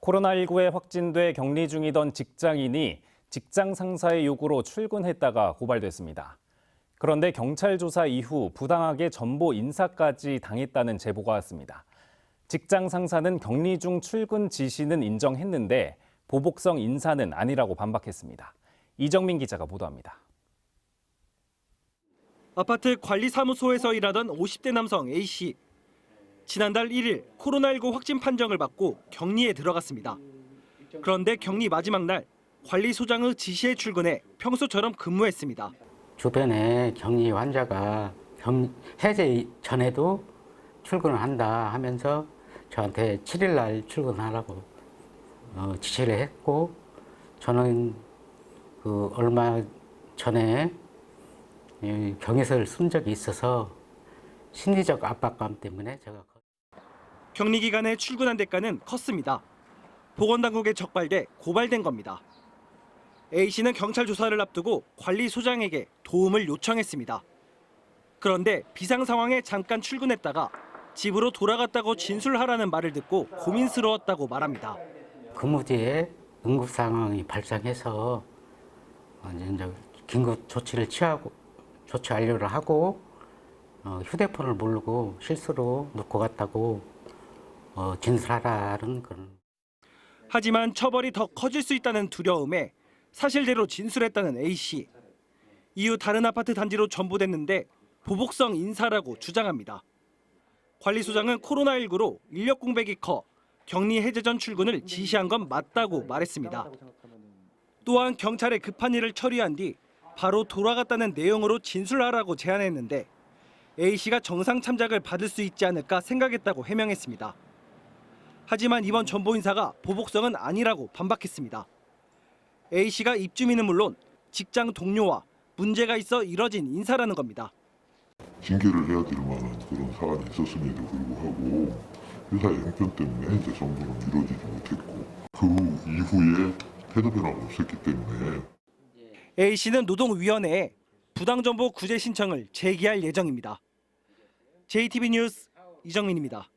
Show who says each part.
Speaker 1: 코로나19에 확진돼 격리 중이던 직장인이 직장 상사의 요구로 출근했다가 고발됐습니다. 그런데 경찰 조사 이후 부당하게 전보 인사까지 당했다는 제보가 왔습니다. 직장 상사는 격리 중 출근 지시는 인정했는데 보복성 인사는 아니라고 반박했습니다. 이정민 기자가 보도합니다.
Speaker 2: 아파트 관리사무소에서 일하던 50대 남성 A씨. 지난달 1일 코로나19 확진 판정을 받고 격리에 들어갔습니다. 그런데 격리 마지막 날 관리소장의 지시에 출근해 평소처럼 근무했습니다.
Speaker 3: 주변에 격리 환자가 해제 전에도 출근을 한다 하면서 저한테 7일 날 출근하라고 지시를 했고, 저는 얼마 전에 경위서를 쓴 적이 있어서 심리적 압박감 때문에 제가
Speaker 2: 격리 기간에 출근한 대가는 컸습니다. 보건당국에 적발돼 고발된 겁니다. A씨는 경찰 조사를 앞두고 관리소장에게 도움을 요청했습니다. 그런데 비상 상황에 잠깐 출근했다가 집으로 돌아갔다고 진술하라는 말을 듣고 고민스러웠다고 말합니다.
Speaker 3: 근무 뒤에 응급 상황이 발생해서 긴급 조치를 조치 완료를 하고 휴대폰을 모르고 실수로 놓고 갔다고 진술하라는 그런.
Speaker 2: 하지만 처벌이 더 커질 수 있다는 두려움에 사실대로 진술했다는 A씨. 이후 다른 아파트 단지로 전보됐는데 보복성 인사라고 주장합니다. 관리소장은 코로나19로 인력 공백이 커 격리 해제 전 출근을 지시한 건 맞다고 말했습니다. 또한 경찰에 급한 일을 처리한 뒤 바로 돌아갔다는 내용으로 진술하라고 제안했는데 A씨가 정상 참작을 받을 수 있지 않을까 생각했다고 해명했습니다. 하지만 이번 전보 인사가 보복성은 아니라고 반박했습니다. A씨가 입주민은 물론 직장 동료와 문제가 있어 이뤄진 인사라는 겁니다.
Speaker 4: 징계를 해야 될 만한 그런 사안이 있었음에도 불구하고 회사의 형편 때문에 이제 전보는 이루어지지 못했고, 그 이후에 태도 변화가 없었기 때문에
Speaker 2: A씨는 노동위원회에 부당정보 구제 신청을 제기할 예정입니다. JTB 뉴스 이정민입니다.